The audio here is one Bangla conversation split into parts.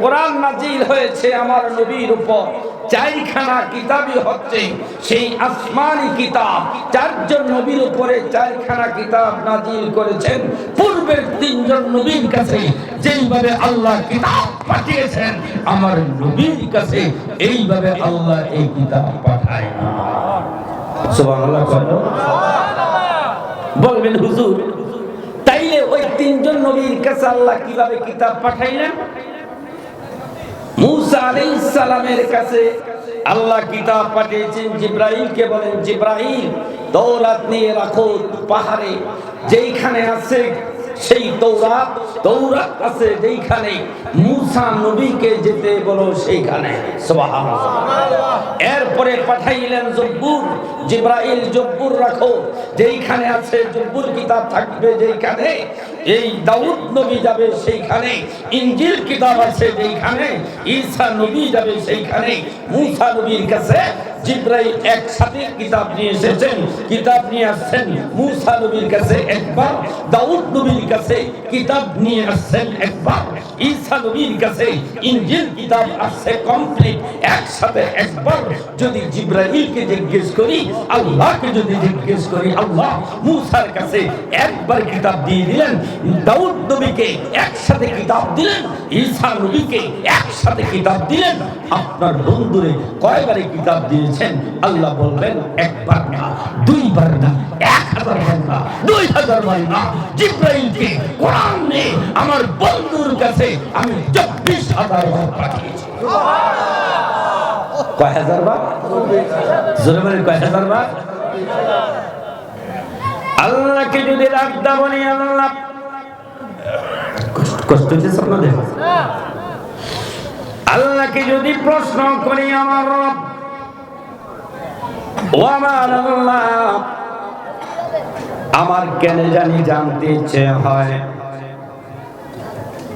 কোরআন নাজিল হয়েছে আমার নবীর উপর, চারখানা কিতাবই হচ্ছে সেই আসমানি কিতাব। চারজন নবীর উপরে চারখানা কিতাব নাজিল করেছেন। পূর্বের তিনজন নবীর কাছে যেইভাবে আল্লাহ কিতাব পাঠিয়েছেন, আমার নবীর কাছে এইভাবে আল্লাহ এই কিতাব পাঠায় না। সুবহানাল্লাহ। বলবেন হুজুর, তাইলে ওই তিনজন নবীর কাছে আল্লাহ কিভাবে কিতাব পাঠাইলেন? মুসা আলাইহিস সালামের কাছে আল্লাহ কিতাব পাঠিয়েছেন। জিবরাইলকে বলেন, জিবরাইল তওরাত নিয়ে রাখো পাহাড়ে, যেইখানে আছে সেই তৌরাত আছে যেইখানে, মুসা নবীকে যেতে বলো সেইখানে। সুবহানাল্লাহ। এরপরে পাঠাইলেন জব্বুর, জিবরাইল জব্বুর রাখো, যেইখানে আছে জব্বুর কিতাব থাকবে যেইখানে, এই দাউদ নবী যাবে সেইখানে। ইনজিল কিতাব আছে যেইখানে, ঈসা নবী যাবে সেইখানে। মুসা নবীর কাছে জিবরাইল একসাথে কিতাব নিয়ে এসেছেন, কিতাব নিয়ে আসছেন মুসা নবীর কাছে একবার, দাউদ নবীর কাছে কিতাব নিয়ে আসছেন একবার, ঈসা নবীর কাছে ইনজিল কিতাব আসছে কমপ্লিট একসাথে একবার। যদি জিবরাইলকে জিজ্ঞেস করি, আল্লাহকে যদি জিজ্ঞেস করি, আল্লাহ মুসার কাছে একবার কিতাব দিয়ে দিলেন, দাউদ নবীকে একসাথে কিতাব দিলেন, ঈসা নবীকে একসাথে কিতাব দিলেন। আপনার বন্ধুরে কয়বারে কিতাব দিয়েছেন? আল্লাহ বলবেন একবার না, দুইবার না, 1000 বার না, 2000 বার না। জিবরাইলকে কোরআন নিয়ে আমার বন্ধুর কাছে আমি 24000 বার পাঠিয়েছি। কয় হাজার বার? জোরে বলেন, কয় হাজার বার? আল্লাহকে যদি রাখতে বলি, আল্লাহ কষ্ট হচ্ছে আপনাদের? আল্লাহকে যদি প্রশ্ন করি, আমার রব ও আমার আল্লাহ, আমার কেন জানি জানতে ইচ্ছে হয়।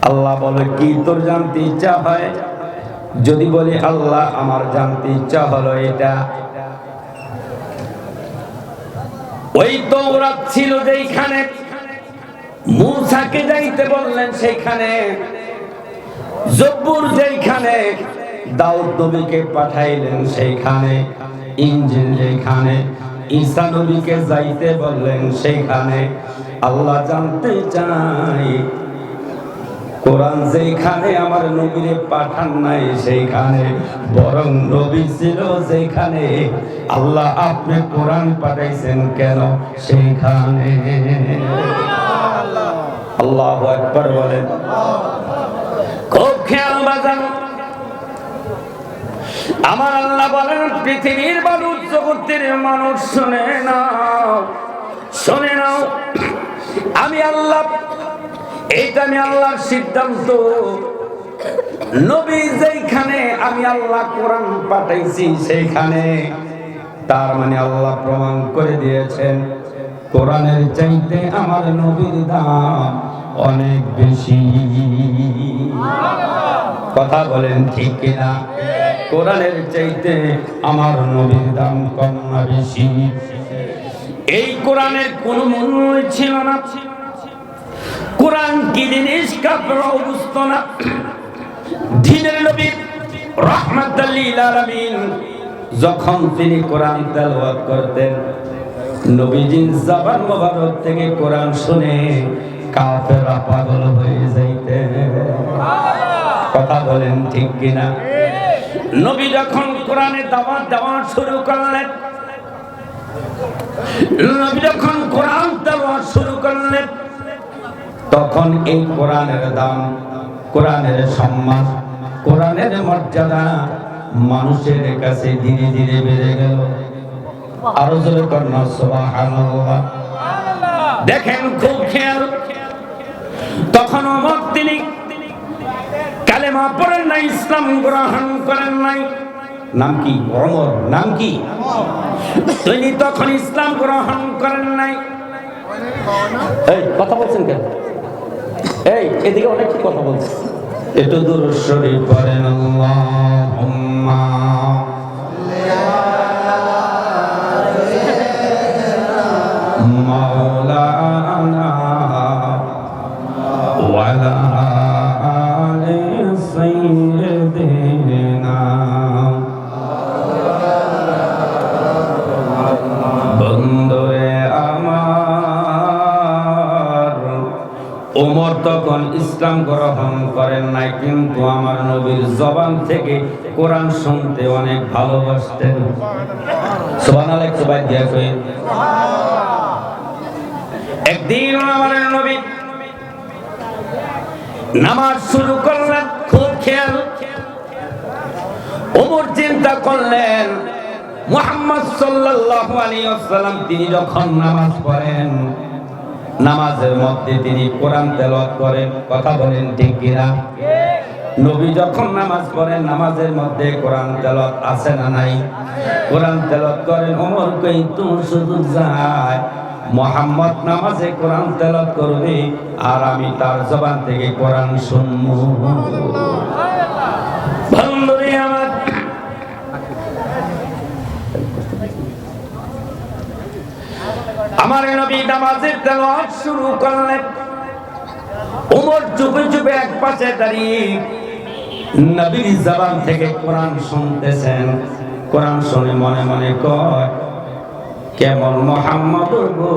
আল্লাহ বলে, কি তোর জানতে ইচ্ছা হয়? যদি বলি আল্লাহ আমার জানতে ইচ্ছা হলো এটা, ওই তওরাত ছিল যেখানে মুসাকে যাইতে বললেন সেইখানে, জব্বুর যেখানে দাউদ নবীকে পাঠাইলেন সেইখানে, ইনজিল যেখানে ঈসা নবীকে যাইতে বললেন সেইখানে। আল্লাহ জানতে চাই, কোরআন যেখানে আমার নবীরে পাঠান নাই সেইখানে, বরং নবী ছিল যেখানে, আল্লাহ আপনি কোরআন পাঠাইছেন কেন সেইখানে? আল্লাহু আকবার বলেন। খুব খেয়াল বাজান, আমার আল্লাহ বলেন, পৃথিবীর মানুষ, জগতের মানুষ শুনে নাও, শুনে নাও, আমি আল্লাহ, এইটা আমি আল্লাহর সিদ্ধান্ত। নবী যেখানে আমি আল্লাহ কোরআন পাঠাইছি সেইখানে, তার মানে আল্লাহ প্রমাণ করে দিয়েছেন কোরআনের চাইতে আমার নবীর দাম অনেক বেশি। কথা বলেন ঠিক কিনা? কোরআনের চাইতে আমার নবীর দাম কম না বেশি? এই কোরআনের কোনো মূল্য ছিল না। কোরআন কি জিনিস কাপড়ও বুঝতো না। দ্বীনের নবী রাহমাতাল লিল আলামিন যখন তিনি কোরআন তেলাওয়াত করতেন, নবীজির জবান মোবারক থেকে কোরআন শুনে কাফেররা পাগল হয়ে যাইতেন। কথা বলেন ঠিক কিনা? নবী যখন কোরআনের দাওয়াত দেওয়া শুরু করলেন, নবী যখন কোরআন তেলাওয়াত শুরু করলেন, তখন এই কোরআনের দাম, কোরআনের সম্মান, কোরআনের মর্যাদা মানুষের কাছে ধীরে ধীরে বেড়ে গেল। আরো জোরে করুন সুবহানাল্লাহ। দেখেন খুব খেয়াল, তখন ওমর তিনি কালেমা পড়েন নাই, ইসলাম গ্রহণ করেন নাই। নাম কি? ওমর। নাম কি? তিনি তখন ইসলাম গ্রহণ করেন নাই। এই কথা বলছেন কেন? এই এদিকে অনেক কথা বলছে, একটু দুরূদ শরীফ পড়েন। আল্লাহুম্মা মাওলানা ওয়া আলা আলি তখন ইসলাম গ্রহণ করেন নাই, কিন্তু আমার নবীর জবান থেকে কোরআন শুনতে অনেক ভালোবাসতেন। সুবহানাল্লাহ, সুবহানাল্লাহ কই। একদিন আমার নবী নামাজ শুরু করলেন, খুব খেয়াল। ওমর চিন্তা করলেন মুহাম্মদ সাল্লাল্লাহু আলাইহি ওয়াসাল্লাম তিনি যখন নামাজ পড়েন, নামাজের মধ্যে তিনি কোরআন তেলাওয়াত করেন। কথা বলেন ঠিক কিনা? নবী যখন নামাজ পড়েন, নামাজের মধ্যে কোরআন তেলাওয়াত আছে না নাই? কোরআন তেলাওয়াত করেন। ওমর কই তুমি শুধু যায়, মুহাম্মদ নামাজে কোরআন তেলাওয়াত করবে আর আমি তার জবান থেকে কোরআন শুনবো। বন্ধুরে আমার, আমার নবী নামাজের তেলাওয়াত শুরু করলেন। ওমর চুপে চুপে এক পাশে দাঁড়িয়ে নবীর জবান থেকে কোরআন শুনতেছেন। কোরআন শুনে মনে মনে কয়, কেমন মুহাম্মদুর গো,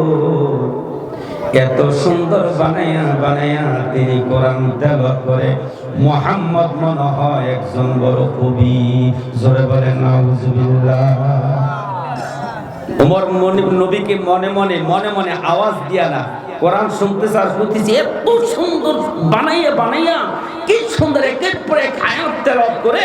এত সুন্দর বানায়া বানায়া তিনি কোরআন তেলাওয়াত করে। মুহাম্মদ মনে হয় একজন বড় কবি। জোরে বলেন নাউজুবিল্লাহ। ওমর নবীকে মনে মনে মনে মনে আওয়াজ দিয়া না, কোরআন শুনতেছে আর বলতেছে এত সুন্দর বানাইয়া বানাইয়া, কি সুন্দর একের পর এক আয়াত তেলাওয়াত করে।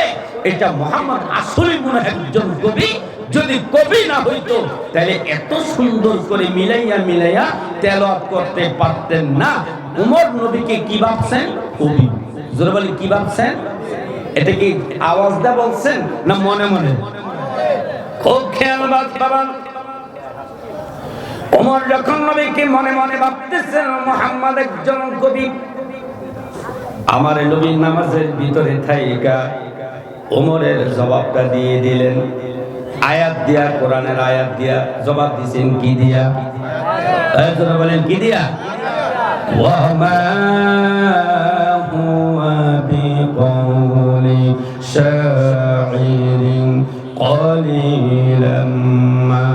এটা মুহাম্মদ আসলে মনে হয় একজন কবি। যদি কবি না হইতো তাহলে এত সুন্দর করে মিলাইয়া মিলাইয়া তেলাওয়াত করতে পারতেন না। ওমর নবীকে কি ভাবছেন? কবি। জোরে বলেন কি ভাবছেন? এটা কি আওয়াজ দা বলছেন না মনে মনে? খুব খেয়াল বাবা। ওমর যখন নবীকে মনে মনে ভাবতেছেন মুহাম্মদ একজন কবি, আমার নবীর নামাজের ভিতরে থাইকা ওমরের জবাবটা দিয়ে দিলেন। আয়াত দিয়া, কোরআনের আয়াত দিয়া জবাব দিয়েছেন। কি দিয়া? আপনারা বলেন কি দিয়া? ওয়া মা হুয়া বিকাউলি শাইরিন قليلا ما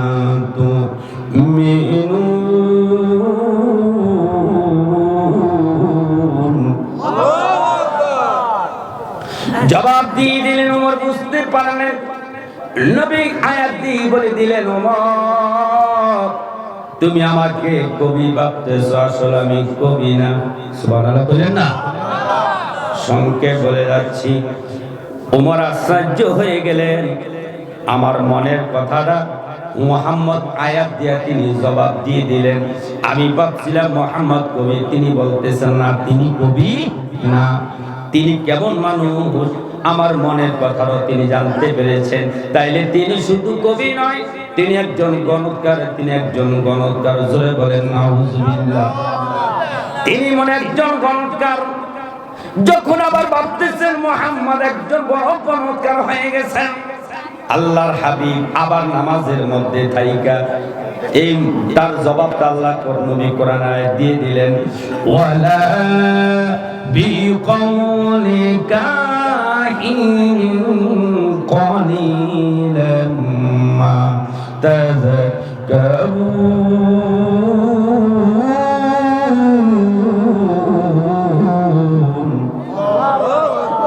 تؤمنون। জবাব দিয়ে দিলেন। ওমর বুঝতে পারলেন, নবী আয়াত দিয়ে বলে দিলেন, ওমর তুমি আমাকে কবি ভাবতেছো, আসলে আমি কবি না। সুবহানাল্লাহ বলেন না? সংক্ষেপ বলে যাচ্ছি। ওমর আশ্চর্য হয়ে গেলেন। আমার মনের কথাটা মুহাম্মদ আয়াত দিয়া তিনি জবাব দিয়ে দিলেন। আমি ভাবছিলাম মুহাম্মদ কবি, তিনি বলতেছেন না তিনি কবি না, তিনি কেমন মানুষ। আমার মনের কথাও তিনি জানতে পেরেছেন। তাইলে তিনি শুধু কবি নয়, তিনি একজন গণৎকার। তিনি একজন গণৎকার। জোরে বলেন নাউজুবিল্লাহ। তিনি মনে একজন গণৎকার। যখন আবার ভাবতেছেন মুহাম্মদ একজন বড় গণৎকার হয়ে গেছেন, আল্লাহর হাবিব আবার নামাজের মধ্যে থাইকা এই তার জবাবটা আল্লাহ নবী কোরআন আয়াত দিয়ে দিলেন। ওয়ালা বিকাউলি কাহিন قليلا ما تذكرون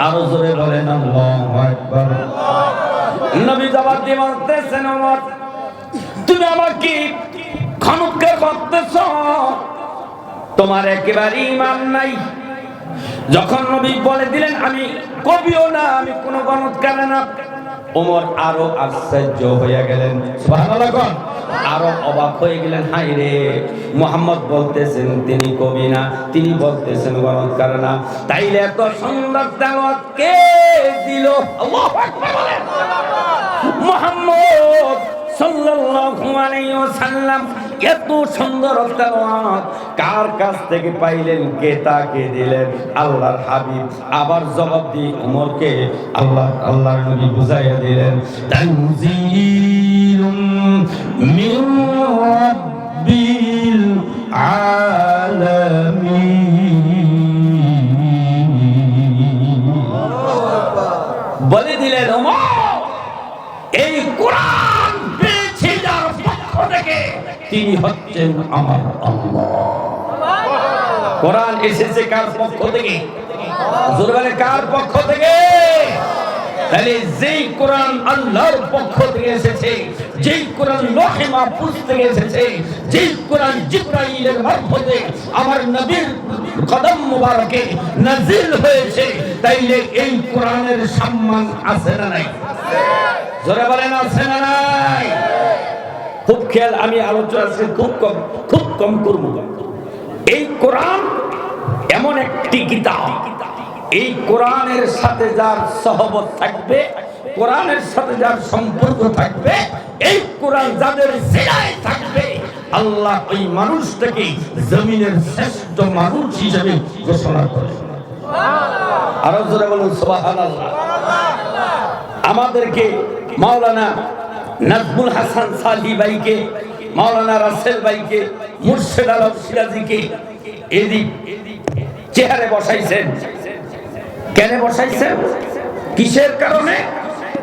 আরো জোরে বলেন আল্লাহু আকবার। নবী জবাব দিয়ে বলতেছেন, ওমর তুমি আমাকে ক্ষণকার করতেছ, তোমার একেবারে ঈমান নাই। যখন নবী বলে দিলেন আমি কবিও না, আমি কোন গণৎকার না, ওমর আরো আশ্চর্য হয়ে গেলেন। সুবহানাল্লাহ। আরো অবাক হয়ে গেলেন। হাই রে, মুহাম্মদ বলতেছেন তিনি কবি না, তিনি বলতেছেন গণৎকার না, তাইলে এত সুন্দর তেলাওয়াত কে দিল? আল্লাহু আকবার বলেন। মুহাম্মদ সাল্লাল্লাহু আলাইহি ওয়াসাল্লাম এত সুন্দর তেলাওয়াত কার কাছ থেকে পাইলেন? কে তাকে দিলেন? আল্লাহর হাবিব। আবার জবাব দিয়ে ওমরকে আল্লাহর নবী বুঝাইয়া দিলেন, তানজিলুম মিন রাব্বিল আলামিন। বলে দিলেন ওমর এই কোরআন পেয়েছে যার পক্ষ থেকে, তিনি হচ্ছেন আমার আল্লাহ। কোরআন এসেছে কার পক্ষ থেকে? জোরে বলে কার পক্ষ থেকে? তাহলে যেই কোরআন আল্লাহর পক্ষ থেকে এসেছে, যেই কোরআন লৌহে মাহফুজ থেকে এসেছে, যেই কোরআন জিবরাইলের মারফতে আমার নবীর কদম মুবারকে নাজিল হয়েছে, তাইলে এই কোরআনের সম্মান আছে না নাই? জোরে বলেন আছে না নাই? খুব খেয়াল, আমি আলোচনা খুব কম করব। এই কোরআন এমন একটি কিতাব, এই কোরআনের সাথে যার সহবত থাকবে, কোরআনের সাথে যার সম্পর্ক থাকবে, এই কোরআন যাদের সিনায় থাকবে, আল্লাহ ওই মানুষটাকে জমিনের শ্রেষ্ঠ মানুষ হিসেবে ঘোষণা করে। আরো জোরে বলুন সুবহানাল্লাহ। আমাদেরকে মাওলানা নাজমুল হাসান সালি ভাইকে, মাওলানা রাসেল ভাইকে, মুর্শিদ আলম সিরাজিকে এদিক চেহারে বসাইছেন। কেন বসাইছেন? কিসের কারণে?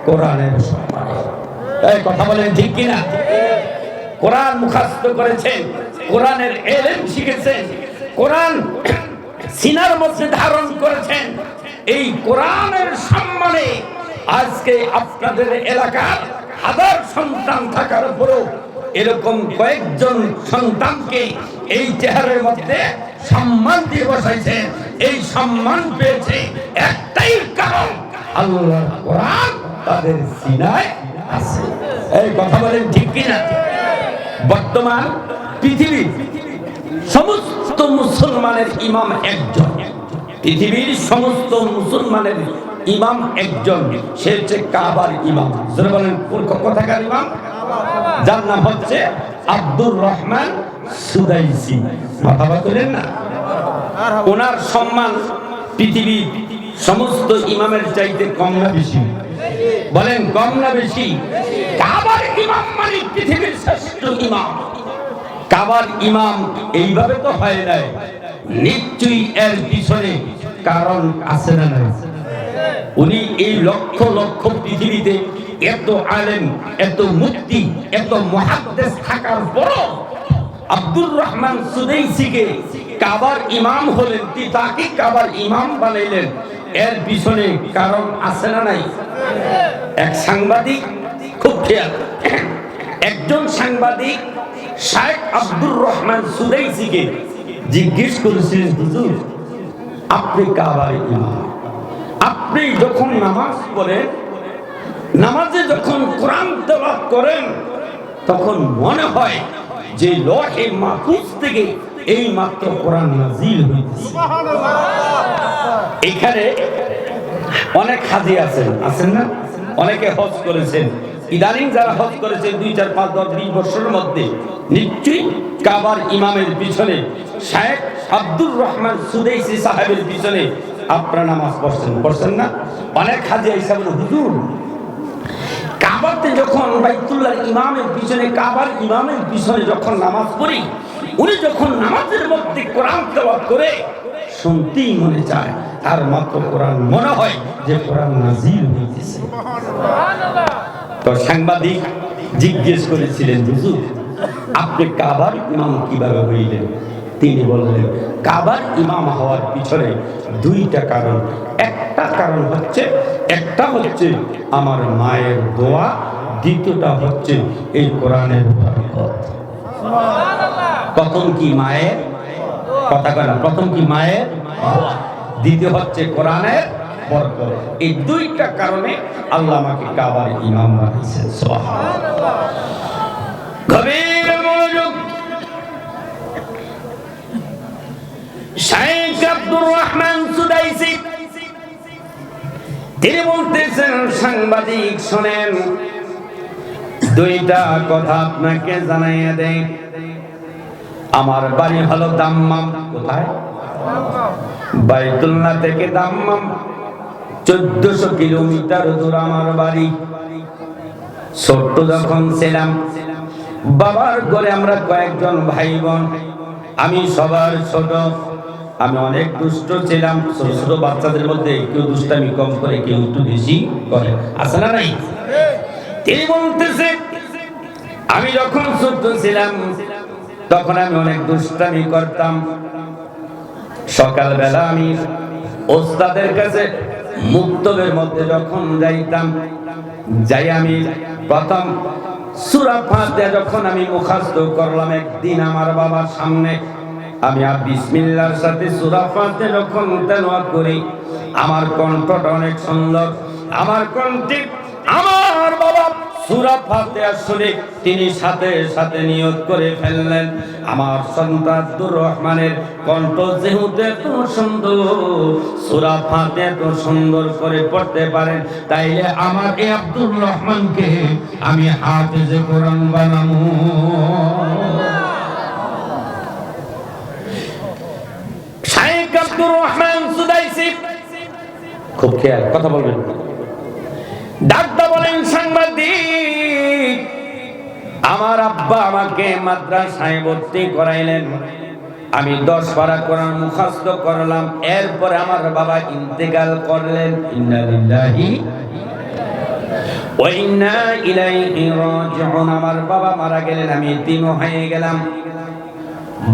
কোরআনের সম্মানে। এই কথা বলেন ঠিক কিনা? কোরআন মুখস্থ করেছেন, কোরআনের ইলম শিখেছেন, কোরআন সিনার মধ্যে ধারণ করেছেন। এই কোরআনের সম্মানে আজকে আপনাদের এলাকার হাজার সন্তান থাকার পরেও এরকম কয়েকজন সন্তানকে এই চেহারের মধ্যে সম্মান দিয়ে বসাইছেন। এই সম্মান পেয়েছে একটাই কারণ, আল্লাহর কোরআন তাদের সিনায় আছে। এই কথা বলেন ঠিক কিনা? বর্তমান পৃথিবীর সমস্ত মুসলমানের ইমাম একজন, পৃথিবীর সমস্ত মুসলমানের ইমাম একজন, সে হচ্ছে কাবার ইমাম। যারা বলেন কোথাকার ইমাম? যার নাম হচ্ছে আব্দুর রহমান সুদাইসি। কথা বলেন না? ওনার সম্মান পৃথিবীর সমস্ত ইমামের চাইতে কম না বেশি? বলেন কম না বেশি? কাবার ইমাম মানে পৃথিবীর শ্রেষ্ঠ ইমাম। কাবার ইমাম এইভাবে তো হয় নাই, নিশ্চয়ই এর পিছনে কারণ আছে না নাই? উনি এই লক্ষ লক্ষ পৃথিবীতে এত আলেম, এত মুফতি, এত মুহাদ্দিস থাকার পরও আব্দুর রহমান সুদাইসিকে কাবার ইমাম হলেন, তাকে কাবার ইমাম বানাইলেন, এর পিছনে কারণ আছে না নাই? এক সাংবাদিক, খুব খেয়াল, একজন সাংবাদিক শেখ আব্দুর রহমান সুদাইসিকে জিজ্ঞেস করেছিলেন, হুজুর আপনি কাবার ইমাম, আপনি যখন নামাজ পড়েন, নামাজে যখন কোরআন তেলাওয়াত করেন, তখন মনে হয় যে লৌহে মাহফুজ থেকে এই মাত্র কোরআন নাজিল হয়েছে। এখানে অনেক হাজি আছেন না? অনেকে হজ করেছেন। ইদানিং যারা হজ করেছেন 2, 4, 5, 10, 20 বছরের মধ্যে নিশ্চয়ই কাবার ইমামের পিছনে শেখ আব্দুর রহমান সুদাইসি সাহেবের পিছনে আপনারা নামাজ পড়ছেন না? অনেক হাজি আইসা বলে, হুজুর কাবাতে যখন বাইতুল্লাহ ইমামের পিছনে, কাবার ইমামের পিছনে যখন নামাজ পড়ি, উনি যখন নামাজের মধ্যে কোরআন তেলাওয়াত করে, শুনতেই মনে চায় আর মাত্র কোরআন, মনে হয় যে কোরআন নাজিল হইতেছে। তো সাংবাদিক জিজ্ঞেস করেছিলেন, হুজুর আপনি কাবার ইমাম কিভাবে হইলেন? তিনি বললেন, কাবার ইমাম হওয়ার পিছনে 2টা কারণ। একটা হচ্ছে আমার মায়ের দোয়া, দ্বিতীয়টা হচ্ছে এই কোরআনের বরকত। প্রথম কি মায়ের কথা কয় না? প্রথম কি মায়ের দোয়া, দ্বিতীয় হচ্ছে কোরআনের বরকত। এই 2টা কারণে আল্লাহ আমাকে কাবার ইমাম বানাইছেন। সুবহানাল্লাহ। গভীর মনোযোগ। শেখ আব্দুর রহমান সুদাইসি তিনি বলতেছেন, সাংবাদিক শোনেন, 2টা কথা আপনাকে জানাইয়া দেই। আমার বাড়ি হলো দাম্মাম। কোথায়? বাইতুল্লাহ থেকে দাম্মাম 1400 কিলোমিটার দূর আমার বাড়ি। ছোট্ট যখন ছিলাম, বাবার ঘরে আমরা কয়েকজন ভাই বোন, আমি সবার ছোট। আমি অনেক দুষ্ট ছিলাম। ছোট ছোট বাচ্চাদের মধ্যে কেউ দুষ্টামি কম করে, কেউ একটু বেশি করে, আছে না নাই? তিনি বলতেছে, আমি যখন ছোট ছিলাম তখন আমি অনেক দুষ্টামি করতাম। সকালবেলা আমি ওস্তাদের কাছে মুক্তবের মধ্যে যখন যাইতাম, যাই আমি প্রথম সূরা ফাতিহা যখন আমি মুখস্থ করলাম, একদিন আমার বাবার সামনে আমি বিসমিল্লাহর সাথে সূরা ফাতিহা যখন তেলাওয়াত করি, আমার কণ্ঠটা অনেক সুন্দর। আমার কণ্ঠে আমার বাবা সূরা ফাতিহা শুনে তিনি সাথে সাথে নিয়ত করে ফেললেন, আমার সন্তান আব্দুর রহমানের কণ্ঠ যেহেতু এত সুন্দর, সূরা ফাতিহা এত সুন্দর করে পড়তে পারেন, তাইলে আমার এই আব্দুর রহমানকে আমি হাফেজে কোরআন বানাবো। শাইখ আব্দুর রহমান সুদাইসি, খুব খেয়াল কথা বলবেন, ডাক্তার বলেন, সাংবাদিক, আমার আব্বা আমাকে মাদ্রাসায় ভর্তি করাইলেন, আমি 10 পারা কোরআন মুখস্থ করলাম, এরপরে আমার বাবা ইন্তেকাল করলেন। ইন্না লিল্লাহি ওয়া ইন্না ইলাইহি রাজিউন। আমার বাবা মারা গেলেন, আমি এতিম হয়ে গেলাম।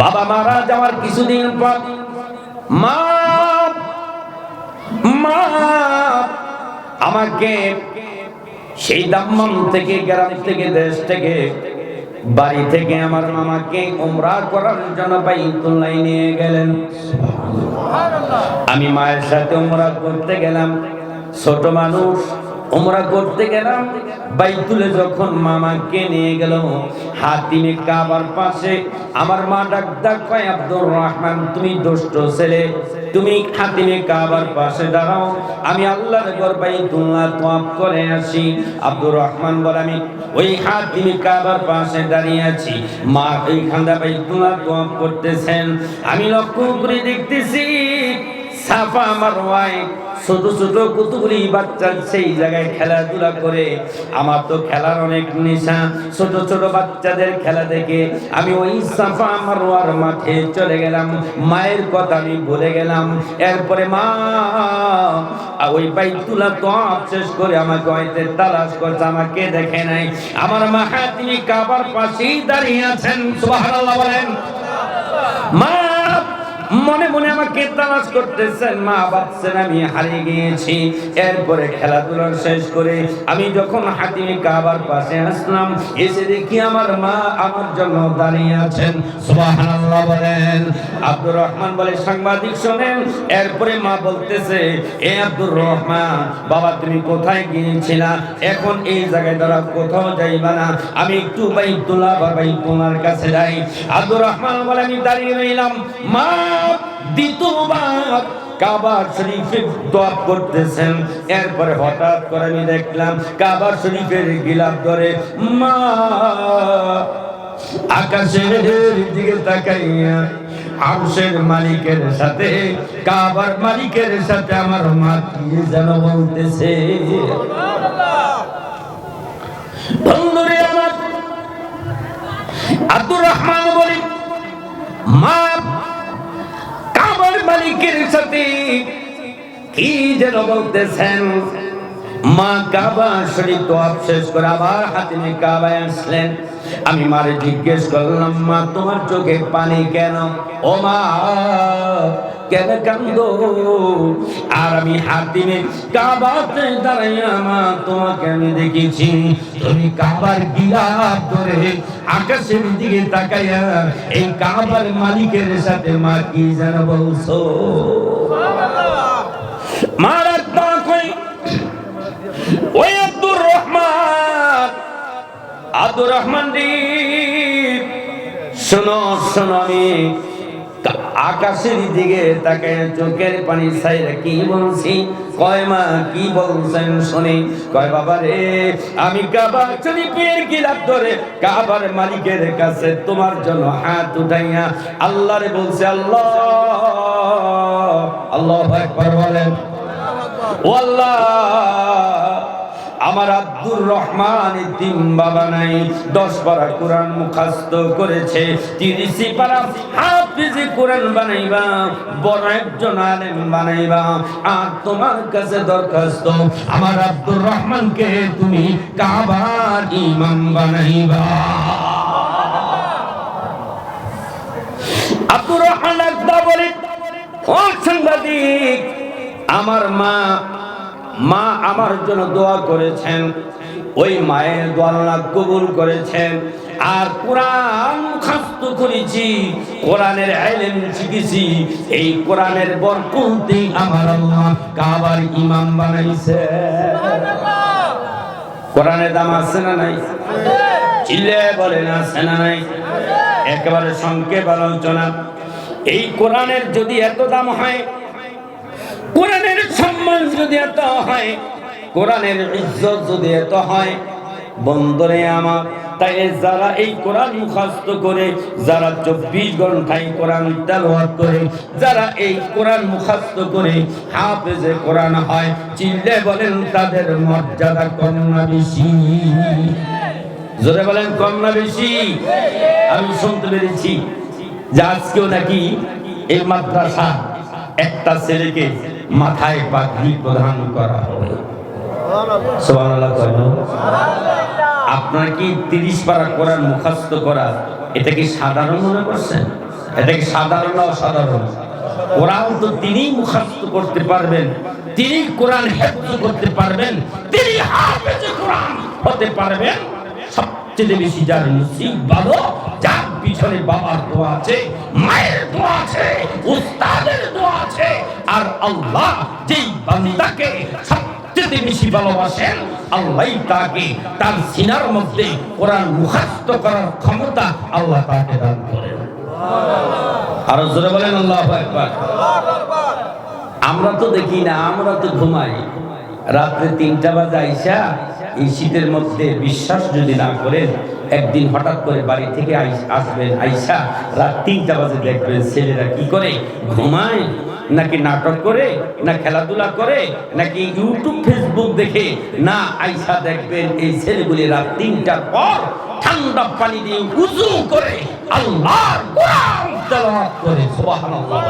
বাবা মারা যাওয়ার কিছুদিন পর মা আমাকে সেই দাম্মাম থেকে, গ্রাম থেকে, দেশ থেকে, বাড়ি থেকে আমার মামাকে উমরা করার জন্য বাইতুল্লাহ নিয়ে গেলেন। আমি মায়ের সাথে উমরা করতে গেলাম, ছোট মানুষ, উমরা করতে গেলাম। বাইতুলে যখন মামাকে নিয়ে গেল, হাতিমে কাবার পাশে আমার মা ডাক কয়, আব্দুর রহমান, তুমি দুষ্ট ছেলে, তুমি হাতিমে কাবার পাশে দাঁড়াও, আমি আল্লাহর ঘর বাইতুল্লাহ তওয়াফ করে আসি। আব্দুর রহমান বলে, আমি ওই হাতিমে কাবার পাশে দাঁড়িয়ে আছি, মা এইখানটা বাইতুল্লাহ তওয়াফ করতেছেন। আমি লক্ষ্য করে দেখতেছি সাফা মারওয়ায় ছোট ছোট কতগুলি বাচ্চা সেই জায়গায় খেলাধুলা করে। আমার তো খেলার অনেক নেশা, ছোট ছোট বাচ্চাদের খেলা দেখে আমি ওই সাফা মারওয়ার মাঠে চলে গেলাম। মায়ের কথা আমি ভুলে গেলাম। এরপরে মা ওই বাইতুল্লাহ তওয়াফ শেষ করে আমাকে হয়তো তালাশ করছে, আমাকে দেখে নাই। আমার মা হাতিমে কাবার পাশেই দাঁড়িয়ে আছেন। সুবহানাল্লাহ বলেন। মা মনে মনে আমাকে তালাশ করতেছেন, মা ভাবছেন আমি হারিয়ে গিয়েছি। এরপরে খেলাধুলা শেষ করে আমি যখন হাতিমে কাবার পাশে আসলাম, এসে দেখি আমার মা আমার জন্য দাঁড়িয়ে আছেন। সুবহানাল্লাহ বলেন। আব্দুর রহমান বলে, সাংবাদিক শোনেন। এরপরে মা বলতেছে, এ আব্দুর রহমান, বাবা তুমি কোথায় গিয়েছিলা? এখন এই জায়গায় দ্বারা কোথাও যাইবা না, আমি একটু বাইতুল্লাহ বা বাইতুল্লাহর কাছে যাই। আব্দুর রহমান বলে, আমি দাঁড়িয়ে রইলাম। মা দ্বিতীয়বার কাবা শরীফে তওয়াফ করতেছেন। এরপরে হঠাৎ করে আমি দেখলাম কাবা শরীফের গিলাফ ধরে মা আকাশের দিকে তাকাইয়া আরশের মালিকের সাথে, কাবার মালিকের সাথে আমার মা কি যেন বলতেছে। বন্ধুরে আমার, আব্দুর রহমান বলি, মা কাবার মালিকের সাথে কি যেন বলতেছেন। মা কাবা শরীফ তওয়াফ শেষ করে আবার হাতিমে কাবায় আসলেন। আমি মারে জিজ্ঞেস করলাম, মা তোমার চোখে পানি কেন? ও মা কেন কান্দো? আর আমি হাতিমে কাবাতে দাঁড়াইয়া মা তোমাকে আমি দেখেছি, তুমি কাবার গিলাফ ধরে আকাশের দিকে তাকাইয়া এই কাবার মালিকের সাথে মা কি যেন বলছো। মারা কই ওই আব্দুর রহমান, আব্দুর রহমান রে শোনো শোনো, আমি আকাশের দিকে তাকায় চোখের পানি ছাইরা কি বলছি। কয় মা কি বলছেন শুনি। কয় বাবা রে, আমি কাবা শরীফের গিলাফ ধরে কাবার মালিকের কাছে তোমার জন্য হাত উঠাইয়া আল্লাহরে বলছে, আল্লাহ আল্লাহু আকবার বলেন। ও আল্লাহ, আমার আব্দুর রহমান এতিম বাবা নাই, 10 পারা কোরআন মুখস্থ করেছে, 30 পারা হাফেজে কোরআন বানাইবা, বড় একজন আলেম বানাইবা। আর তোমার কাছে দরখাস্ত, আমার আব্দুর রহমানকে তুমি কাবার ইমাম বানাইবা। আব্দুর রহমান একদা বলে, ও সাংবাদিক, আমার মা আমার জন্য দোয়া করেছেন, ওই মায়ের দোয়া আল্লাহ কবুল করেছেন। আর কোরআন মুখস্থ করেছি, কোরআনের ইলম শিখেছি, এই কোরআনের বরকতে আমার আল্লাহ কাবার ইমাম বানাইছে। কোরআনের দাম আছে না নাই? চিল্লে বলেন আছে না নাই? একেবারে সংক্ষেপ আলোচনা। এই কোরআনের যদি এত দাম হয়, কোরআনের সম্মান যদি এত হয়, কোরআনের ইজ্জত যদি এত হয়, বন্ধুরে আমার, তাই যারা এই কোরআন মুখস্থ করে, যারা 24 ঘন্টায় কোরআন তেলাওয়াত করে, যারা এই কোরআন মুখস্থ করে হাফেজে কোরআন হয়, চিল্লে বলেন তাদের মর্যাদা কম না বেশি? জোরে বলেন কম না বেশি? আমি শুনতে পেরেছি যে আজকেও নাকি এই মাদ্রাসা একটা ছেলেকে মাথায় পাগড়ি প্রদান করা হবে। সুবহানাল্লাহ। আপনারা কি 30 পারা কোরআন মুখস্থ করা এটা কি সাধারণ মনে করছেন? এটা কি সাধারণ না অসাধারণ? কোরআন তো তিনি মুখস্থ করতে পারবেন, তিনি কোরআন হিফজ করতে পারবেন, তিনি হাফেজে কোরআন হতে পারবেন। সবচেয়ে বেশি যার নসিব ভালো, যার পিছনে বাবার দোয়া আছে, মায়ের দোয়া আছে, উস্তাদের দোয়া আছে, আর আল্লাহ যেই বান্দাকে সবচেয়ে বেশি ভালোবাসেন, আল্লাহই তাকে তার সিনার মধ্যে কোরআন মুখস্থ করার ক্ষমতা আল্লাহ তাকে দান করেন। আর জোরে বলেন আল্লাহু আকবার। আমরা তো দেখি না, আমরা তো ঘুমাই। রাত্রে 3টা বাজে আইসা, এই শীতের মধ্যে বিশ্বাস যদি না করেন, একদিন হঠাৎ করে বাড়ি থেকে আসবেন, আইসা রাত 3টা বাজে দেখবেন ছেলেরা কি করে, ঘুমায় নাকি নাটক করে, না খেলাধুলা করে, নাকি ইউটিউব ফেসবুক দেখে, না আইসা দেখবেন এই ছেলেগুলি রাত 3টার পর ঠান্ডা পানি দিয়ে উযু করে আল্লাহর কোরআন তেলাওয়াত করে। সুবহানাল্লাহ।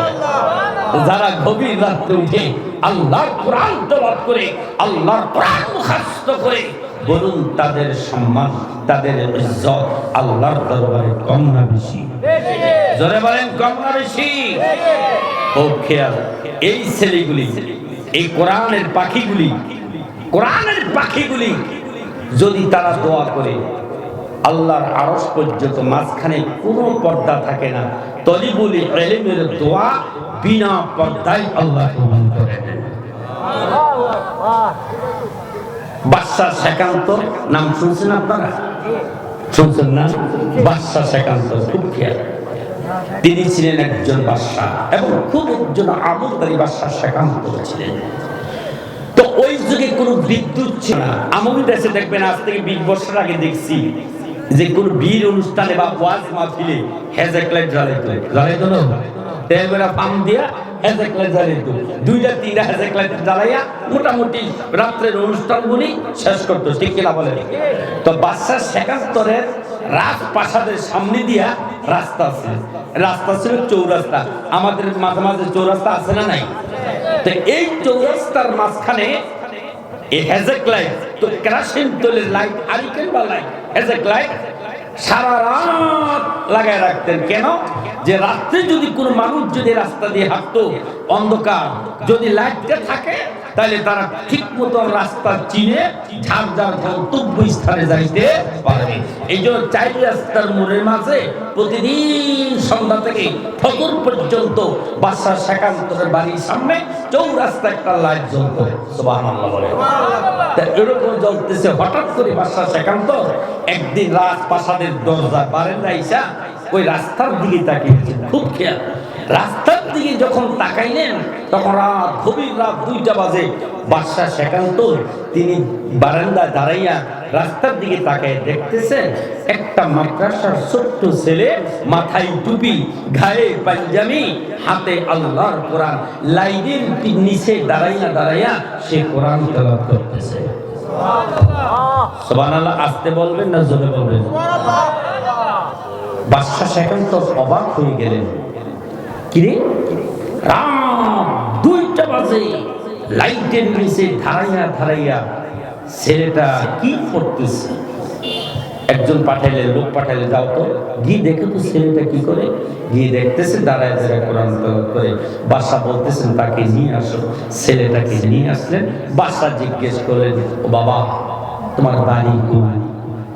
যারা গভীর রাতে উঠে আল্লাহর কোরআন তেলাওয়াত করে, আল্লাহর কোরআন মুখস্থ করে, বলুন তাদের সম্মান, তাদের ইজ্জত আল্লাহর দরবারে কম না বেশি? জোরে বলেন কম না বেশি? ও খেয়াল, এই ছেলেগুলি, এই কোরআনের পাখিগুলি, কোরআনের পাখিগুলি যদি তারা দোয়া করে, আল্লাহর আরশ পর্যন্ত মাঝখানে কোনো পর্দা থাকে না। তলিবুল ইলমের দোয়া বিনা পর্দায় আল্লাহ কবুল করেন। বাদশা শেখান্ত নাম শুনছেন আপনারা? শুনছেন না? বাদশা শেখান্ত খুব খেয়াল, তিনি ছিলেন একজন বাদশা এবং খুব একজন আমলকারী বাদশা শেখান্ত ছিলেন। তো ওই যুগে কোনো বিদ্যুৎ ছিল না। আমাদের দেশে দেখবেন আজ থেকে 20 বছর আগে দেখছি যে কোন বীর অনুষ্ঠানে বা ওয়াজ মাহফিলে হেজেক লাইট জ্বালাইতো না, তেলবেলা পাম দিয়া হেজেক লাইট জ্বালাইতো, 2টা-3টা হেজেক লাইট জ্বালাইয়া মোটামুটি রাত্রের অনুষ্ঠানগুলি শেষ করতো। ঠিক কিনা বলেন? তো বাদশা শেখান্তরের রাজপ্রাসাদের সামনে দিয়া রাস্তা ছিল, রাস্তা ছিল চৌরাস্তা। আমাদের মাঝে মাঝে চৌরাস্তা আছে না নাই? তো এই চৌরাস্তার মাঝখানে এই হেজেক লাইট, তো কেরোসিন তেলের লাইট, আরিকেন বা লাইট, হেজেক লাইট সারা রাত লাগায় রাখতেন। কেন? যে রাত্রে যদি কোনো মানুষ যদি রাস্তা দিয়ে হাঁটতো, অন্ধকার, যদি লাইটটা থাকে তাহলে তারা ঠিক মতো রাস্তা চিনে যার যার গন্তব্য স্থানে যাইতে পারবে। এই জন্য 4 রাস্তার মোড়ের মাঝে প্রতিদিন সন্ধ্যা থেকে ফজর পর্যন্ত বাদশা শেখান্তরের বাড়ির সামনে চৌরাস্তা একটা লাইট জ্বলত। সুবহানাল্লাহ বলে। তা এরকম জ্বলতেছে, হঠাৎ করে বাদশা শেখান্তর একদিন রাজপ্রাসাদের দরজা বারান্দা আইসা ওই রাস্তার দিকে তাকিয়েছেন। খুব খেয়াল, রাস্তার দিকে যখন তাকাইলেন তখন গভীর রাত 2টা বাজে। বাদশা শেখান্তর তিনি বারান্দায় দাঁড়াইয়া রাস্তার দিকে তাকায় দেখতেছেন একটা মাদ্রাসার ছোট্ট ছেলে, মাথায় টুপি, গায়ে পাঞ্জাবি, হাতে আল্লাহর কোরআন, লাইনের নিচে দাঁড়াইয়া সে কোরআন তেলাওয়াত করতেছে। সুবহানাল্লাহ। আসতে বলবেন না জোরে বলবেন? বাদশা শেখান্তর অবাক হয়ে গেলেন, কিরে রাত 2টা বাজে লাইটের নিচে দাঁড়াইয়া ছেলেটা কি করতেছে? একজন পাঠাইলে, লোক পাঠাইলে, যাও তো গিয়ে দেখে তো ছেলেটা কি করে। গিয়ে দেখতেছে দাঁড়ায় দাঁড়ায় কোরআন তেলাওয়াত করে। বাদশা বলতেছেন তাকে নিয়ে আসো। ছেলেটাকে নিয়ে আসলেন। বাদশা জিজ্ঞেস করলেন, ও বাবা, তোমার বাড়ি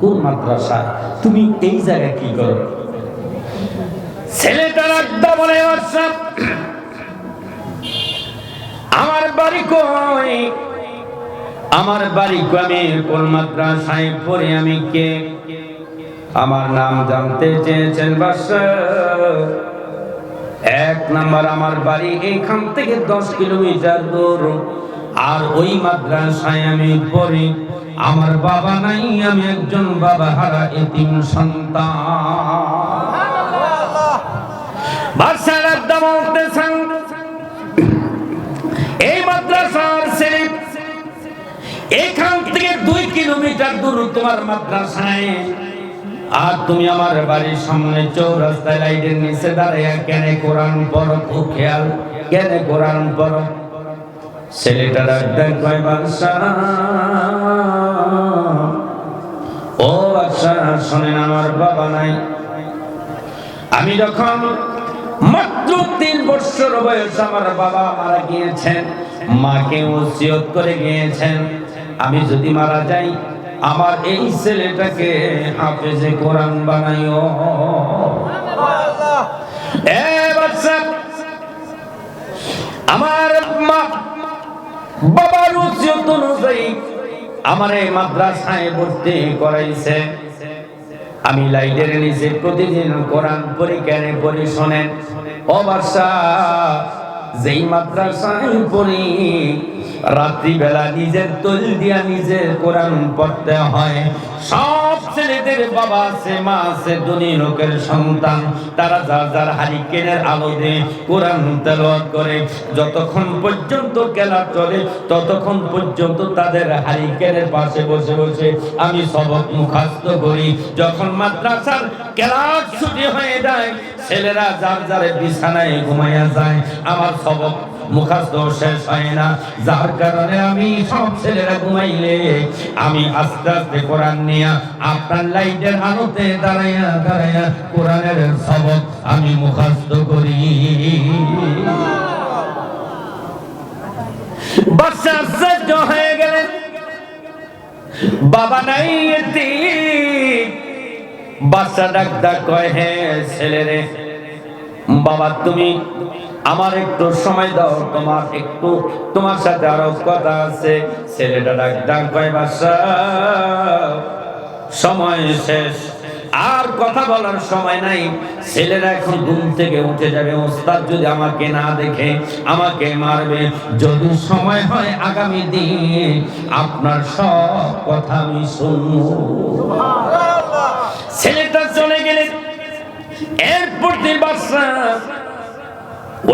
কোন মাদ্রাসা, তুমি এই জায়গায় কি করো? ছেলেটার আড্ডা বলে, বাদশা আমার বাড়ি কই? আমার বাড়ি আমি কোন মাদ্রাসায় পড়ি, আমি কে? আমার নাম জানতে চেয়েছেন বাদশা? এক নাম্বার, আমার বাড়ি এইখান থেকে 10 কিলোমিটার দূর, আর ওই মাদ্রাসায় আমি পড়ি। আমার বাবা নাই, আমি একজন বাবা হারা এতিম সন্তান। বাদশার আড্ডা বলতেছেন, এই মাদ্রাসার ছেলে, এখান থেকে 2 কিলোমিটার দূর তোমার মাদ্রাসায়, আর তুমি আমার বাড়ির সামনে চৌরাস্তায় লাইটের নিচে দাঁড়িয়ে কেন কোরআন পড়ো? খুব খেয়াল, কেন কোরআন পড়ো? ছেলেটার একদম কয়, বাদশা ও বাদশা শোনেন, আমার বাবা নাই। আমি যখন মাত্র 3 বছর বয়স আমার বাবা মারা গিয়েছেন, মাকে ওসিয়ত করে গিয়েছেন, আমি যদি মারা যাই আমার এই ছেলেটাকে হাফেজে কোরআন বানাইও। আমার মা বাবার ওসিয়ত অনুযায়ী আমার এই মাদ্রাসায় ভর্তি করাইছে। আমি লাইটের নিচে প্রতিদিন কোরআন পড়ি, কেন পড়ি শোনেন। ও বাদশা, যেই মাদ্রাসায় পড়ি রাত্রিবেলা নিজের তৈল দিয়া নিজে কোরআন পড়তে হয়। সব ছেলেদের বাবা আছে, মা আছে, ধনী লোকের সন্তান, তারা যার যার হারিকেনের আলো দিয়ে কোরআন তেলাওয়াত করে। যতক্ষণ পর্যন্ত কেলাত চলে ততক্ষণ পর্যন্ত তাদের হারিকেনের পাশে বসে বসে আমি সবক মুখস্থ করি। যখন মাদ্রাসার কেলাত ছুটি হয়ে যায়, ছেলেরা যার যার বিছানায় ঘুমাইয়া যায়, আমার সবক মুখস্থ শেষ হয় না। যার কারণে আমি সব ছেলেরা ঘুমাইলে আমি আস্তে আস্তে কোরআন নিয়ে আপনার লাইটের আলোতে দাঁড়াইয়া দাঁড়াইয়া কোরআনের সবক আমি মুখস্থ করি। বাদশা আশ্চর্য হয়ে গেলেন, বাবা নাই এতিম। বাদশা ডাক কয়, হে ছেলেরে, বাবা তুমি আমার একটু সময় দাও, তোমার সাথে আরো কথা আছে। ছেলেটা ডাক কয়, বাদশা সময় শেষ, আর কথা বলার সময় নাই। ছেলেরা এখন ঘুম থেকে উঠে যাবে, ওস্তাদ যদি আমাকে না দেখে আমাকে মারবে। যদি সময় হয় আগামী দিন আপনার সব কথা আমি শুনবো। ছেলেটা চলে গেলে এরপর বাদশা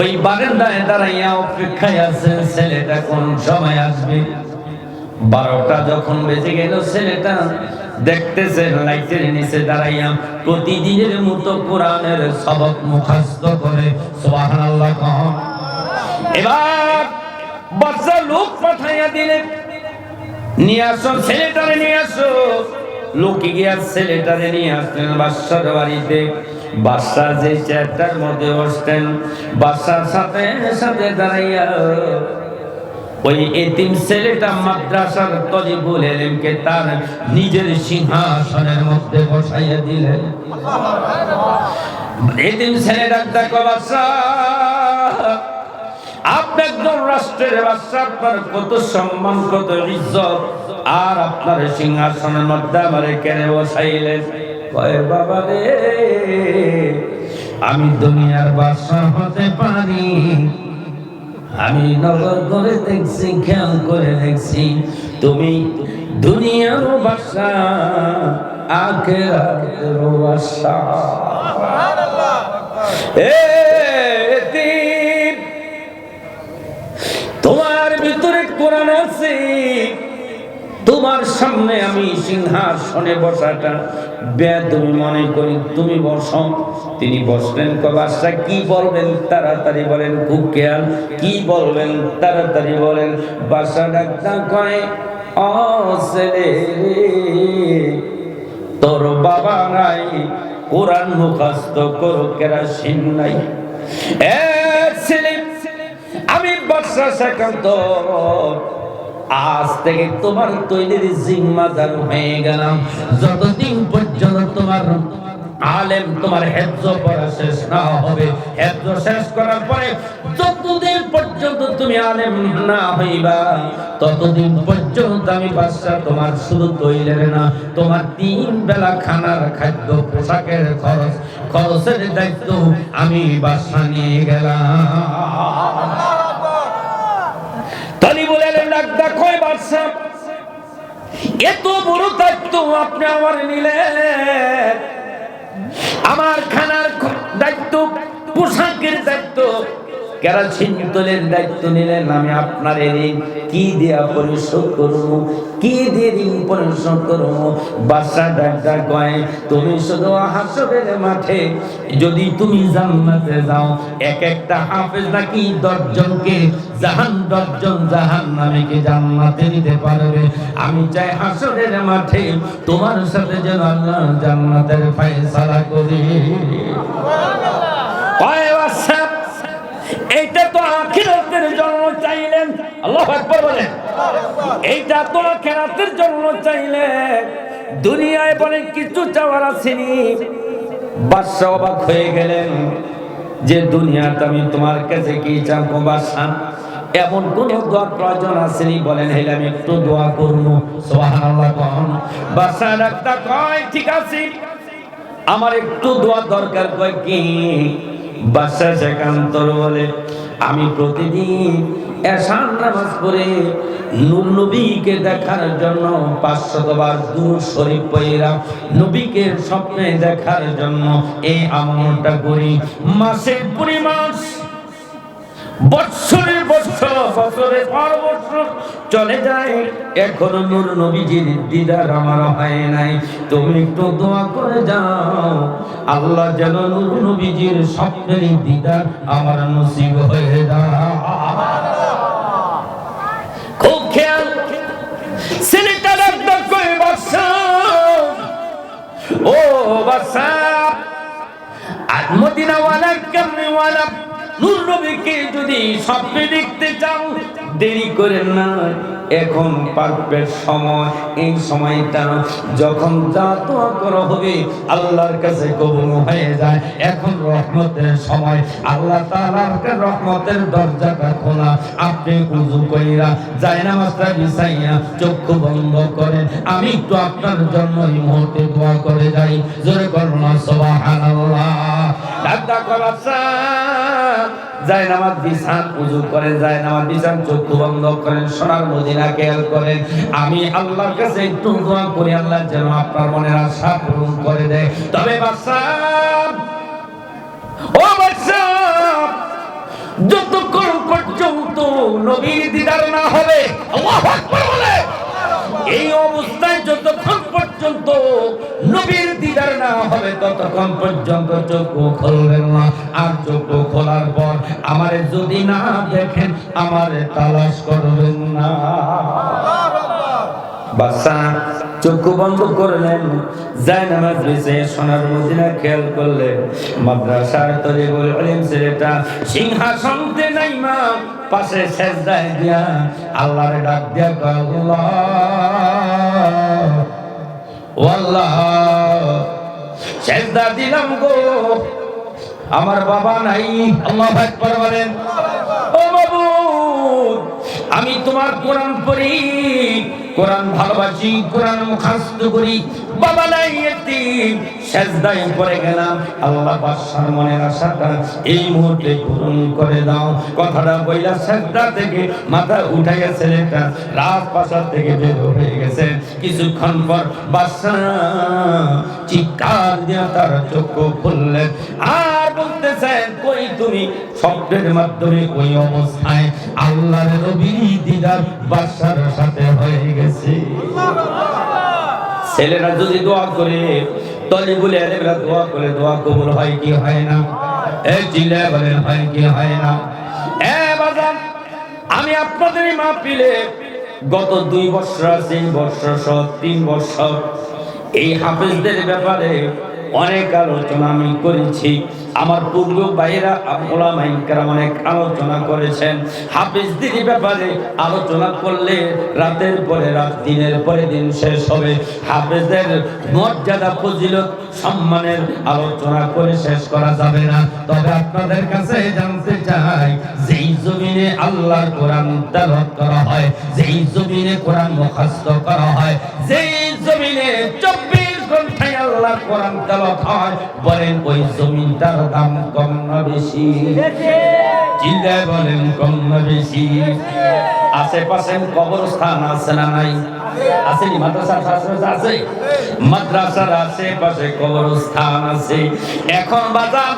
ওই বারান্দায় দাঁড়াইয়া অপেক্ষায় আছে, ছেলেটা কোন সময় আসবে। 12টা যখন বেজে গেল, ছেলেটা দেখতেছে লাইটের নিচে দাঁড়াইয়া প্রতিদিনের মতো কোরআনের সবক মুখস্থ করে। সুবহানাল্লাহ। এবার বাদশা লোক পাঠাইয়া দিলেন, নিয়ে আসো ছেলেটারে, নিয়ে আসো। লোকে গিয়া ছেলেটারে নিয়ে আসলেন বাদশার বাড়িতে। বাদশা যে চেয়ারটার মধ্যে বসতেন, বাদশার সাথে সাথে দাঁড়াইয়া ওই এতিম ছেলেটা মাদ্রাসার তলিবুল ইলমকে তার নিজের সিংহাসনের মধ্যে বসাইয়া দিলেন। এতিম ছেলেটা ডাকো, বাদশা আপনি একজন রাষ্ট্রের বাদশা, আপনার কত সম্মান, কত ইজ্জত, আর আপনার সিংহাসনের মধ্যে আমারে কেন বসাইলেন? কয়, বাবা রে, আমি দুনিয়ার বাদশা হতে পারি, আমি নজর করে দেখছি, খেয়াল করে দেখছি, তুমি দুনিয়ারও বাদশা, আখিরাতেরও বাদশা। তোমার ভিতরে কোরআন আছে, তোমার সামনে আমি সিংহাসনে বসাটা বেয়াদবি মনে করি, তুমি বসো। তিনি বসলেন। বাদশা কি বলবেন তাড়াতাড়ি বলেন, খুব খেয়াল, কি বলবেন তাড়াতাড়ি বলেন। বাদশা ডাক্তার কয়, ও ছেলে, তোর কোরআন মুখস্থ করো, কেরাসিন নাই। আমি বাদশা সেকান্ত আজ থেকে তোমার তৈরির জিম্মাদার হয়ে গেলাম। যতদিন পর্যন্ত তোমার আলেম তোমার হেফজ পড়া শেষ না হবে, হেফজ শেষ করার পরে যতদিন পর্যন্ত তুমি আলেম না হইবা, ততদিন পর্যন্ত আমি বাদশা তোমার শুধু তৈলের না, তোমার 3 বেলা খানার খাদ্য পোশাকের খরচের দায়িত্ব আমি বাদশা নিয়ে গেলাম। তালিবুল ইলম ডাকদা কয়, বাদশা এত বড় দায়িত্ব আপনি আমার নিলেন, আমার খানার দায়িত্ব, পোশাকের দায়িত্ব, কেরাসিন তেলের দায়িত্ব নিলেন, আমি আপনার ঋণ কি দিয়া পরিশোধ করব, কি দিয়ে ঋণ পরিশোধ করব? বাদশা ডাক্তার কয়, তুমি শুধু হাসরের মাঠে যদি তুমি জান্নাতে যাও, এক একটা হাফেজ নাকি 10 জনকে 10 জন জাহান্নামীকে জান্নাতে নিতে পারবে। আমি চাই হাসরের মাঠে তোমার সাথে যেন আল্লাহ জান্নাতের ফয়সালা করে। এইটা তো আখিরাতের জন্য চাইলেন, আল্লাহু আকবার বলেন। এইটা তো আখিরাতের জন্য চাইলেন, দুনিয়ায় বলে কিছু চাওয়ার আসেনি। বাদশা অবাক হয়ে গেলেন যে দুনিয়াতে আমি তোমার কাছে কি চাইবো বাদশা, এমন কোন দোয়া প্রয়োজন আসেনি? বলেন হেলে আমি একটু দোয়া করব। সুবহানাল্লাহ। বাদশা ডাক্তার কয়, ঠিক আছে আমার একটু দোয়া দরকার। কয় কি? বাদশা সেকান্তর বলে, আমি প্রতিদিন এশার নামাজ পড়ে নূর নবীকে দেখার জন্য 500 বার দুরূদ শরীফ পড়া, নবীকে স্বপ্নে দেখার জন্য এই আমলটা করি। মাসের পরি মাস, বৎসরের বৎসর, বছরের পর বছর চলে যায়, এখনো নূর নবীজির দিদার আমার হয় নাই। তুমি একটু দোয়া করে যাও, আল্লাহ যেন নূর নবীজির স্বপ্নের দিদার আমার নসিব হয়ে যায়। খুব খেয়াল ছেলেটা ডাক্তার কই, বাদশা ও বাদশা, আর মদিনা ওয়ালা কেমনে ওয়ালা নূর নবীকে যদি স্বপ্নে দেখতে চাও, দেরি করেন না, এখন পারফেক্ট সময়। এই সময়টা যখন যা দোয়া করা হবে আল্লাহর কাছে কবুল হয়ে যায়। এখন রহমতের সময়, আল্লাহ তাআলার রহমতের দরজাটা খোলা। আপনি ওযু কইরা জায়নামাজটা বিছাইয়া চক্ষু বন্ধ করেন, আমি একটু আপনার জন্য এই মুহূর্তে দোয়া করে যাই। জোরে করুন সুবহানাল্লাহ। দাদা করাসা জায়নামাজ বিছান, ওযু করেন, জায়নামাজ বিছান, চক্ষু বন্ধ করেন, সোনার মদিনা খেয়াল করেন। আমি আল্লাহর কাছে একটু দোয়া করি, আল্লাহ যেন আপনার মনের আশা পূরণ করে দেয়। তবে বাদশা, ও বাদশা, যতক্ষণ পর্যন্ত নবীর দিদার না হবে, আল্লাহু আকবার বলে, এই অবস্থায় যতক্ষণ পর্যন্ত নবীর দিদার না হবে ততক্ষণ পর্যন্ত চক্ষু খুলবেন না। আর চক্ষু খোলার পর আমারে যদি না দেখেন, আমারে তালাশ করবেন না। বাদশা চক্ষু বন্ধ করলেন, জায়নামাজ বিছিয়ে সোনার মদিনা খেয়াল করলেন। মাদ্রাসার তরিকুল ইলম ছেলেটা সিংহাসনতে নাইমা পাশে সেজদায় দিয়া আল্লাহর ডাক দিয়া কয়, আল্লাহ ও আল্লাহ, সেজদা দিলাম গো, আমার বাবা নাই। আল্লাহু আকবার বলেন। ও মাবুদ, আমি তোমার কোরআন পড়ি, কোরআন ভালোবাসি, কোরআন মুখস্থ করি, বাবা নাই, এতিম, সেজদায় পড়ে গেলাম। আল্লাহ বাদশার মনের আশাটা এই মুহূর্তে পূরণ করে দাও। কথাটা বইলা সেজদা থেকে মাথা উঠাইয়া ছেলেটা রাজপ্রাসাদ থেকে বের হয়ে গেছে। কিছুক্ষণ পর বাদশা চিৎকার দিয়ে তার চক্ষু খুললেন, আর বলতেছেন, কই তুমি? স্বপ্নের মাধ্যমে ওই অবস্থায় আল্লাহর নবীর দিদার বাদশার সাথে হয়ে গেছে। ছেলেরা যদি দোয়া করে, তলিবুল ইলমরা দোয়া করে, দোয়া কবুল হয় কি হয় না? এই জিলে বলেন হয় কি হয় না? এ বাজান, আমি আপনাদের মাহফিলে গত 2 বছর 3 বছর 3 বছর এই হাফেজদের ব্যাপারে অনেক আলোচনা আমি করেছি। আমার পূর্ব ভাইরা ওলামায়ে কেরাম অনেক আলোচনা করেছেন। হাফেজদের ব্যাপারে আলোচনা করলে রাতের পরে রাত, দিনের পরে দিন শেষ হবে। হাফেজদের মর্যাদা, ফজিলত, সম্মানের আলোচনা করে শেষ করা যাবে না। তবে আপনাদের কাছে জানতে চাই, যেই জমিনে আল্লাহর কোরআন তেলাওয়াত করা হয়, যেই জমিনে কোরআন মুখস্থ করা হয়, যেই জমিনে 24 ঘন্টায় আল্লাহর কোরআন তেলাওয়াত হয়, বলেন ওই জমিনটার দাম কম না বেশি? চিল্লায় বলেন, কম না বেশি? আশেপাশে কবরস্থান আছে না নাই? আছে। মাদ্রাসার আশেপাশে আছে, মাদ্রাসার আশেপাশে কবরস্থান আছে। এখন বাজার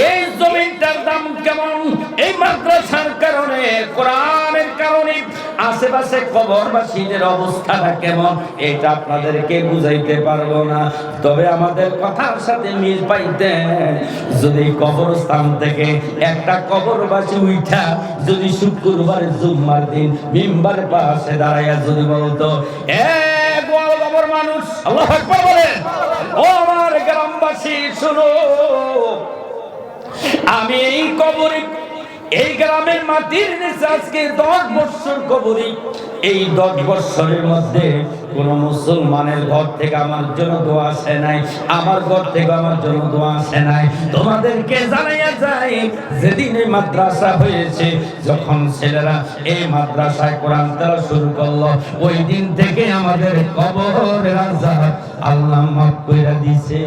এই জমিনটার দাম কেমন? এই মাদ্রাসার কারণে, কোরআনের কারণে আশেপাশে কবরবাসীদের অবস্থাটা কেমন, এটা আপনাদেরকে বুঝাইতে পারবো না। তবে আমাদের কথার সাথে মিল পাইতেন যদি কবরস্থান থেকে একটা কবরবাসী উঠা যদি শুক্রবার জুম্মার দিন মিম্বার পাশে দাঁড়াইয়া যদি বলতো, কবর মানুষ, আল্লাহু আকবার বলেন, ও আমার গ্রামবাসী শুনো, আমি এই কবরে, এই গ্রামের মাটির নিচে আজকে 10 বছর কবরি। এই 10 বছরের মধ্যে কোন মুসলমানের ঘর থেকে আমার জন্য দোয়া আসে নাই, আমার ঘর থেকে আমার জন্য দোয়া আসে নাই। তোমাদেরকে জানাইয়া যায়, যেদিন এই মাদ্রাসা হয়েছে, যখন ছেলেরা এই মাদ্রাসায় কোরআন তেলাওয়াত শুরু করলো, ওই দিন থেকে আমাদের কবরের আযাব আল্লাহ মাফ কইরা দিয়েছে।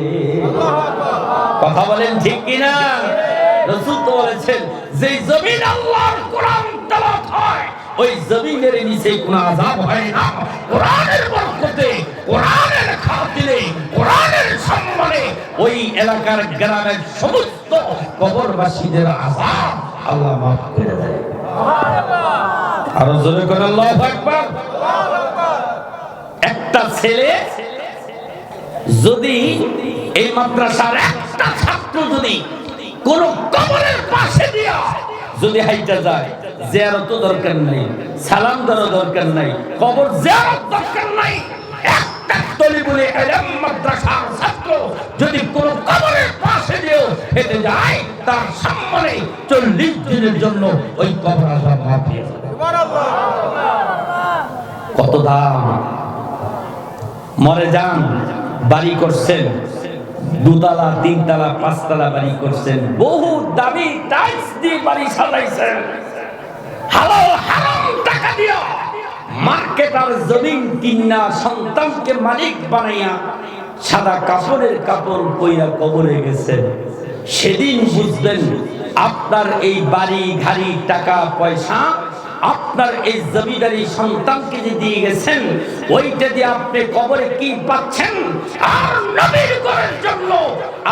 কথা বলেন ঠিক কিনা? রাসূল তো বলেছেন, যে জমিন আল্লাহর কোরআন তেলাওয়াত হয়, ওই জমিনের নিচে কোনো আযাব হয় না। কোরআনের বরকতে, কোরআনের খাতিরে, কোরআনের সম্মানে ওই এলাকার গ্রামের সমস্ত কবরবাসীদের আযাব আল্লাহ মাফ করে দেয়। সুবহানাল্লাহ। আর জোরে করে আল্লাহু আকবার। একটা ছেলে যদি এই মাদ্রাসার একটা ছাত্র যদি কোন কবরের পাশে দিয়া যদি হাইটা যায়, জিয়ারত দরকার নাই, সালাম দেওয়ার দরকার নাই, কবর জিয়ারত দরকার নাই, একটা তলিবুল ইলম মাদ্রাসার ছাত্র যদি কোন কবরের পাশে দিয়েও হেঁটে যায়, তার সম্মানে 40 দিনের জন্য ওই কবর আযাব মাফ হয়ে যাবে। সুবহানাল্লাহ। কত দাম! মরে যান, বাড়ি করছেন, 2 তলা, 3 তলা, 5 তলা বাড়ি করছেন, বহু দামি টাইলস দিয়ে বাড়ি সাজাইছেন, হালাল হারাম টাকা দিয়া মার্কেটার জমিন কিনা সন্তানকে মালিক বানাইয়া সাদা কাপড়ের কাপড় পইরা কবরে গেছেন। সেদিন বুঝবেন আপনার এই বাড়ি গাড়ি টাকা পয়সা আপনার এই জমিদারি সন্তানকে যে দিয়ে গেছেন, ওইটা দিয়ে আপনি কবরে কি পাচ্ছেন, আর নবীর ঘরের জন্য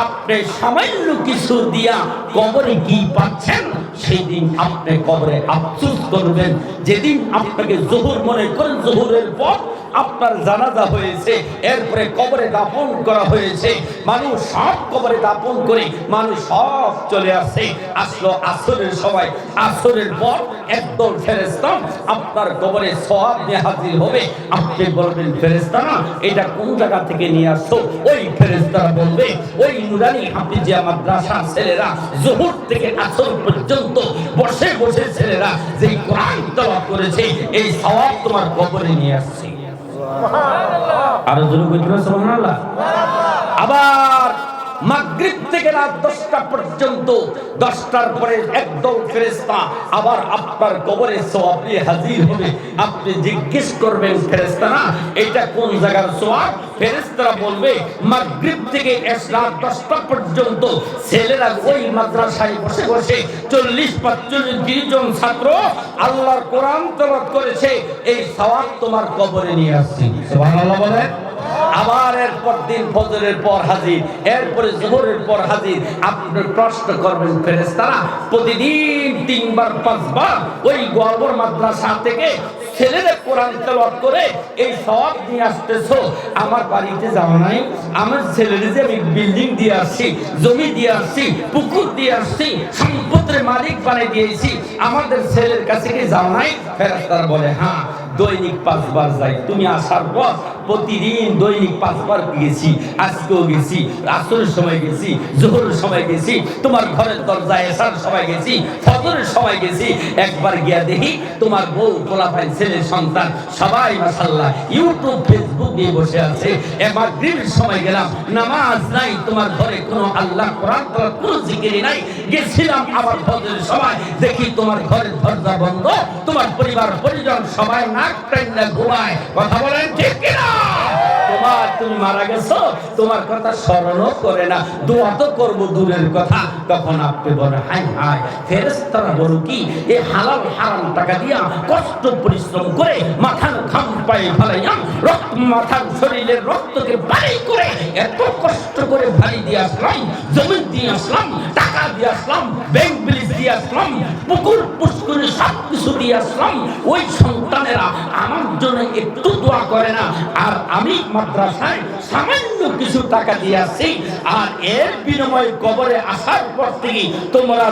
আপনি সামান্য কিছু দিয়া কবরে কি পাচ্ছেন, সেদিন আপনি কবরে আফসোস করবেন। যেদিন আপনাকে জোহর মনে করেন, জোহরের পর আপনার জানাজা হয়েছে, এরপরে কবরে দাফন করা হয়েছে, মানুষ সব কবরে দাফন করে মানুষ সব চলে আসে, আসলো আসরের সময়, আসরের পর একদল ফেরেশতা আপনার কবরে সওয়াব নিয়ে হাজির হবে। আপনি বলবেন, ফেরেশতারা এটা কোন জায়গা থেকে নিয়ে আসছো? ওই ফেরেশতারা বলবে, ওই নুরানি হাফিজিয়া মাদ্রাসার ছেলেরা জোহর থেকে আসর পর্যন্ত বসে বসে ছেলেরা যেই কোরআন তেলাওয়াত করেছে, এই সওয়াব তোমার কবরে নিয়ে আসছে। সুবহানাল্লাহ। আর জোরে কইতে সুবহানাল্লাহ। আবার মাগরিব থেকে রাত 10টা পর্যন্ত, 10টার পরে একদল ফেরেশতা আবার আপনার কবরে সওয়াব নিয়ে হাজির হবে। আপনি জিজ্ঞেস করবেন, ফেরেশতারা এটা কোন জায়গার সওয়াব? ফেরেশতারা বলবে, মাগরিব থেকে রাত 10টা পর্যন্ত ছেলেরা ওই মাদ্রাসায় বসে বসে 40-45 জন ছাত্র আল্লাহর কোরআন তেলাওয়াত করেছে, এই সওয়াব তোমার কবরে নিয়ে আসছে। সুবহানাল্লাহ বলে। আবার এরপর দিন ফজরের পর হাজির, এরপরে যোহরের পর হাজির। আপনি প্রশ্ন করবেন, ফেরেশতারা প্রতিদিন 3 বার 5 বার ওই গোয়ালবর মাদ্রাসা থেকে ছেলেরা কোরআন তেলাওয়াত করে এই সওয়াব নিয়ে আসতেছো, আমার বাড়িতে যাও নাই? আমার ছেলেদের যে আমি বিল্ডিং দিয়ে আসছি, জমি দিয়ে আসছি, পুকুর দিয়ে আসছি, সম্পদের মালিক বানিয়ে দিয়েছি, আমাদের ছেলের কাছে কি যাও নাই? ফেরেশতারা বলে, হ্যাঁ দৈনিক 5 বার যাই। তুমি আসার পর প্রতিদিন দৈনিক 5 বার গেছি, আজকেও গেছি, আসরের সময় গেছি, জোহরের সময় গেছি, তোমার ঘরের দরজায় এসার সময় গেছি, ফজরের সময় গেছি। একবার গিয়া দেখি তোমার বউ, পোলাপাইন, ছেলে, সন্তান সবাই মাশাআল্লাহ ইউটিউব ফেসবুক নিয়ে বসে আছে। একবার মাগরিবের সময় গেলাম, নামাজ নাই, তোমার ঘরে কোনো আল্লাহ কোরআন তেলাওয়াত কোনো জিকির নাই। গেছিলাম আবার ফজরের সময়, দেখি তোমার ঘরের দরজা বন্ধ, তোমার পরিবার পরিজন সবাই নাক টাইনা ঘুমায়। কথা বলেন ঠিক কিনা? তুমি মারা গেছো, তোমার কথা স্মরণও করে না, দোয়া তো করবো দূরের কথা। তখন আপনি বলেন হাই হাই, ফেরেশতারা বলো কি, এই হালাল হারাম টাকা দিয়া কষ্ট পরিশ্রম করে মাথার ঘাম পায়ে ফেলাইয়া রক্ত, মাথার শরীরের রক্তকে বাড়ি করে এত কষ্ট করে ভারী দিয়ে আসলাম, জমি দিয়ে আসলাম, টাকা দিয়ে আসলাম, ব্যাংক ব্যালেন্স দিয়ে আসলাম, পুকুর পুষ্করি সব কিছু দিয়ে আসলাম। ওই সন্তানেরা আমার জন্য একটু দোয়া করে না, আর আমি মাদ্রাসায় সামান্য কিছু টাকা দিয়ে আসছি, আর এর বিনিময়ে কবরে আসার পর থেকে তোমরা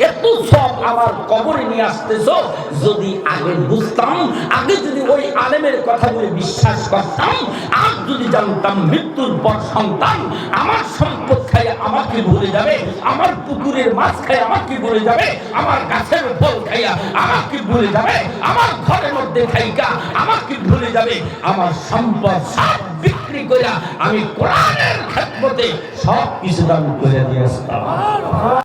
এত সব আমার কবরে নিয়ে আসতেছো। যদি আগে বুঝতাম, আগে যদি ওই আলেমের কথাগুলি বিশ্বাস করতাম, আর যদি জানতাম মৃত্যুর পর সন্তান আমার সম্পদ খাইয়ে আমাকে ভুলে যাবে, আমার পুকুরের মাছ খাইয়ে আমাকে ভুলে যাবে, আমার গাছের ফল খাইয়া আমাকে ভুলে যাবে, আমার ঘরের মধ্যে খাইকা আমাকে ভুলে যাবে, আমার সম্পদ সব বিক্রি করে আমি কোরআনের খেদমতে সব কিছু দান করে দিয়ে আসতাম।